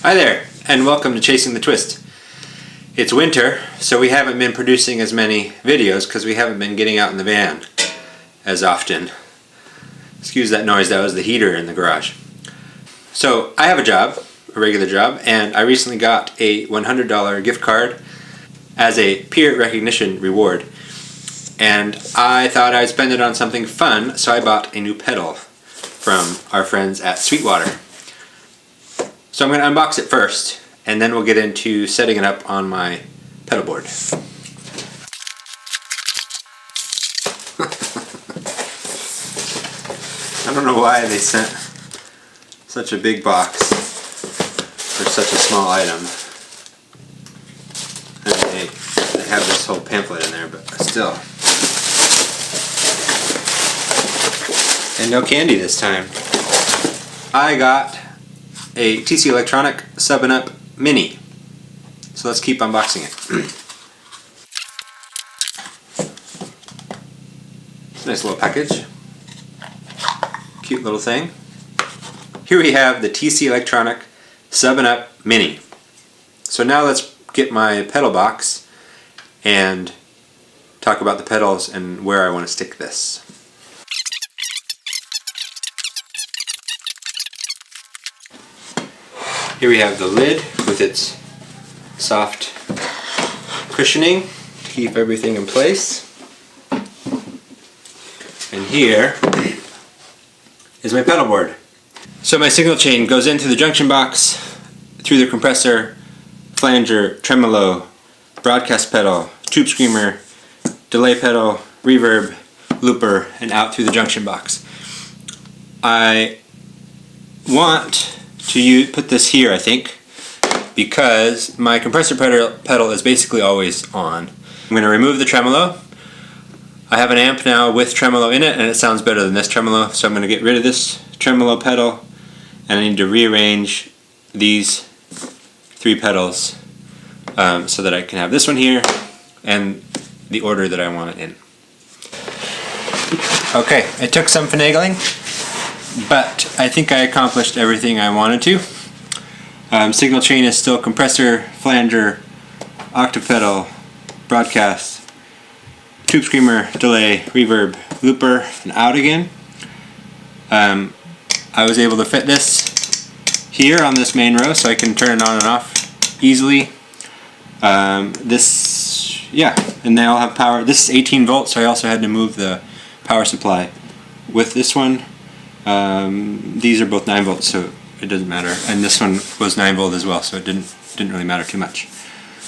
Hi there, and welcome to Chasing the Twist. It's winter, so we haven't been producing as many videos because we haven't been getting out in the van as often. Excuse that noise, that was the heater in the garage. So I have a job, a regular job, and I recently got a $100 gift card as a peer recognition reward. And I thought I'd spend it on something fun, so I bought a new pedal from our friends at Sweetwater. So I'm going to unbox it first, and then we'll get into setting it up on my pedal board. I don't know why they sent such a big box for such a small item. And they have this whole pamphlet in there, but still. And no candy this time. I got a TC Electronic 7-Up Mini. So let's keep unboxing it. Nice little package. Cute little thing. Here we have the TC Electronic 7-Up Mini. So now let's get my pedal box and talk about the pedals and where I want to stick this. Here we have the lid with its soft cushioning to keep everything in place. And here is my pedal board. So my signal chain goes into the junction box, through the compressor, flanger, tremolo, broadcast pedal, tube screamer, delay pedal, reverb, looper, and out through the junction box. I want to put this here, I think, because my compressor pedal is basically always on. I'm going to remove the tremolo. I have an amp now with tremolo in it, and it sounds better than this tremolo, so I'm going to get rid of this tremolo pedal, and I need to rearrange these three pedals so that I can have this one here and the order that I want it in. Okay, it took some finagling, but I think I accomplished everything I wanted to. Signal chain is still compressor, flanger, octave pedal, broadcast, tube screamer, delay, reverb, looper, and out again. I was able to fit this here on this main row so I can turn it on and off easily. And they all have power. This is 18 volts, so I also had to move the power supply with this one. These are both 9 volts, so it doesn't matter. And this one was 9 volt as well, so it didn't really matter too much.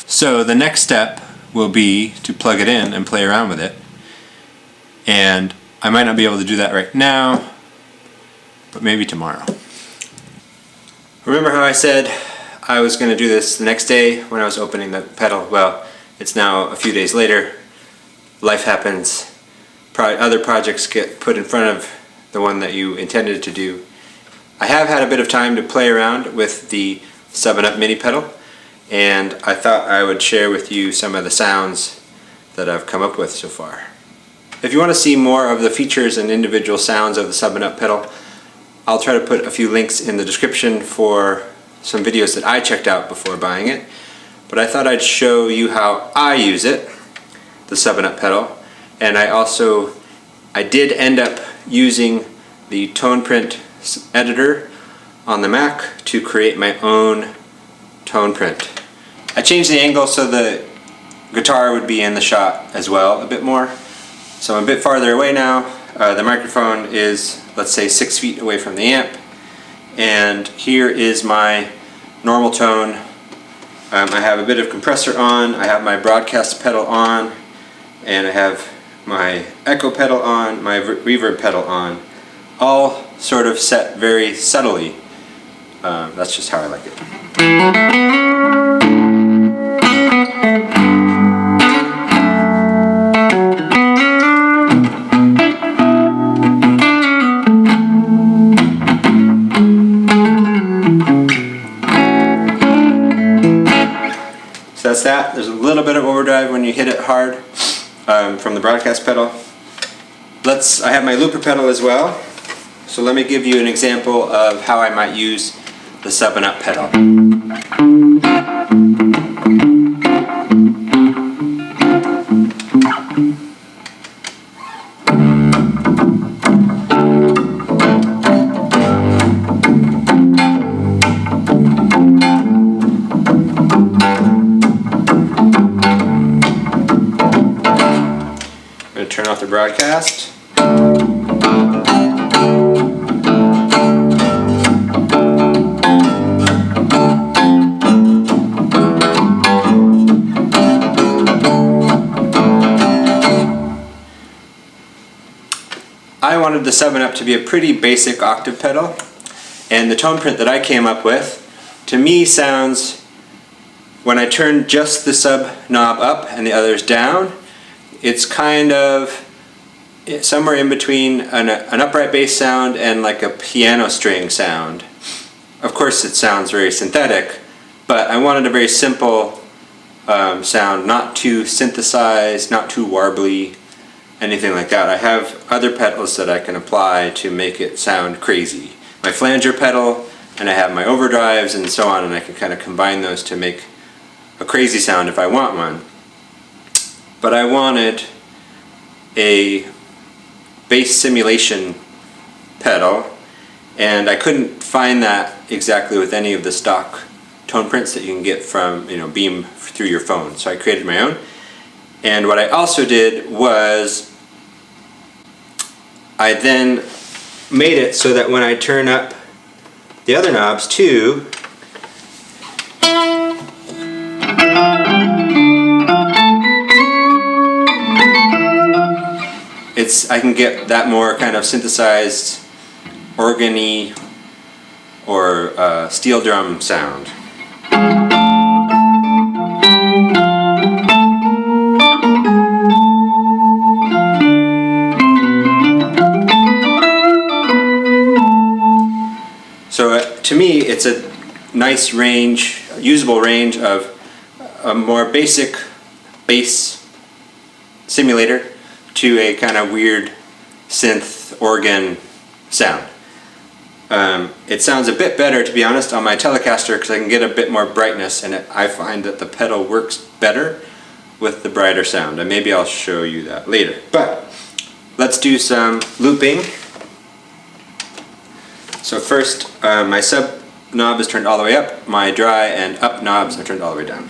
So the next step will be to plug it in and play around with it. And I might not be able to do that right now, but maybe tomorrow. Remember how I said I was going to do this the next day when I was opening the pedal? Well, it's now a few days later. Life happens. Other projects get put in front of the one that you intended to do. I have had a bit of time to play around with the 7-Up Mini pedal, and I thought I would share with you some of the sounds that I've come up with so far. If you want to see more of the features and individual sounds of the 7-Up pedal, I'll try to put a few links in the description for some videos that I checked out before buying it. But I thought I'd show you how I use it, the 7-Up pedal, and I did end up using the TonePrint editor on the Mac to create my own TonePrint. I changed the angle so the guitar would be in the shot as well a bit more. So I'm a bit farther away now. The microphone is, let's say, 6 feet away from the amp. And here is my normal tone. I have a bit of compressor on, I have my broadcast pedal on, and I have my echo pedal on, my reverb pedal on, all sort of set very subtly. That's just how I like it. So that's that. There's a little bit of overdrive when you hit it hard from the broadcast pedal. I have my looper pedal as well. So let me give you an example of how I might use the 7-Up pedal. I'm going to turn off the broadcast. I wanted the 7-Up to be a pretty basic octave pedal, and the TonePrint that I came up with, to me, sounds, when I turn just the sub knob up and the others down, it's kind of somewhere in between an upright bass sound and like a piano string sound. Of course it sounds very synthetic, but I wanted a very simple sound, not too synthesized, not too warbly, anything like that. I have other pedals that I can apply to make it sound crazy. My flanger pedal, and I have my overdrives and so on, and I can kind of combine those to make a crazy sound if I want one. But I wanted a bass simulation pedal, and I couldn't find that exactly with any of the stock TonePrints that you can get from, Beam through your phone. So I created my own. And what I also did was I then made it so that when I turn up the other knobs too, I can get that more kind of synthesized, organ-y or steel drum sound. So to me, it's a nice range, usable range of a more basic bass simulator to a kind of weird synth organ sound. It sounds a bit better, to be honest, on my Telecaster because I can get a bit more brightness, and I find that the pedal works better with the brighter sound, and maybe I'll show you that later. But let's do some looping. So first, my sub knob is turned all the way up, my dry and up knobs are turned all the way down.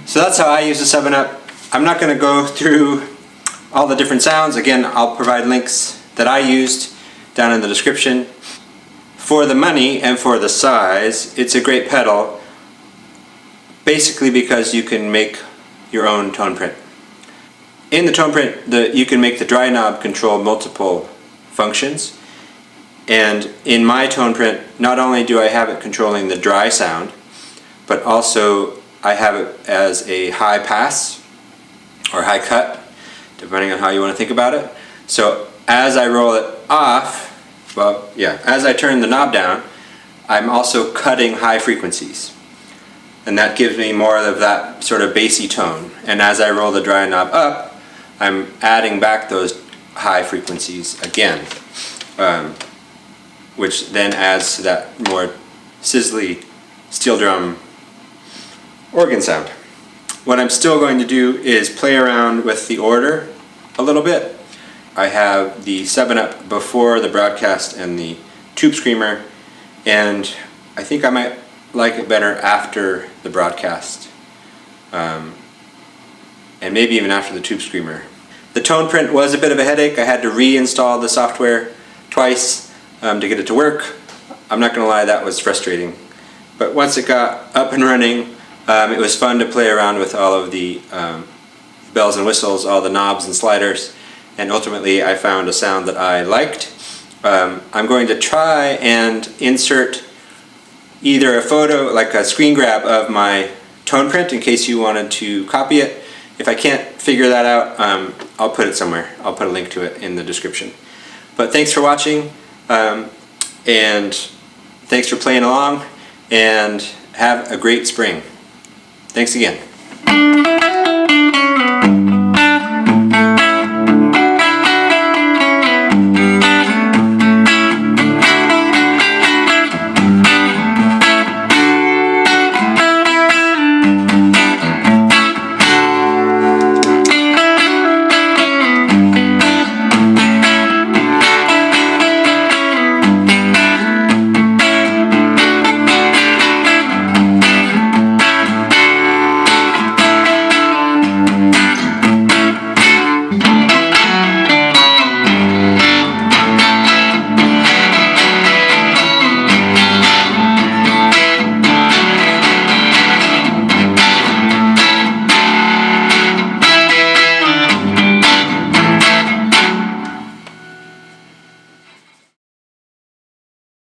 So that's how I use the 7-Up. I'm not going to go through all the different sounds. Again, I'll provide links that I used down in the description. For the money and for the size, it's a great pedal, basically because you can make your own TonePrint. In the TonePrint, you can make the dry knob control multiple functions, and in my TonePrint, not only do I have it controlling the dry sound, but also I have it as a high pass or high cut, depending on how you want to think about it. So as I roll it off, well, yeah, as I turn the knob down, I'm also cutting high frequencies. And that gives me more of that sort of bassy tone. And as I roll the dry knob up, I'm adding back those high frequencies again, which then adds to that more sizzly steel drum organ sound. What I'm still going to do is play around with the order a little bit. I have the 7-up before the broadcast and the tube screamer, and I think I might like it better after the broadcast, and maybe even after the tube screamer. The TonePrint was a bit of a headache. I had to reinstall the software twice to get it to work. I'm not going to lie, that was frustrating. But once it got up and running, it was fun to play around with all of the bells and whistles, all the knobs and sliders, and ultimately I found a sound that I liked. I'm going to try and insert either a photo, like a screen grab of my TonePrint in case you wanted to copy it. If I can't figure that out, I'll put it somewhere. I'll put a link to it in the description. But thanks for watching, and thanks for playing along, and have a great spring. Thanks again.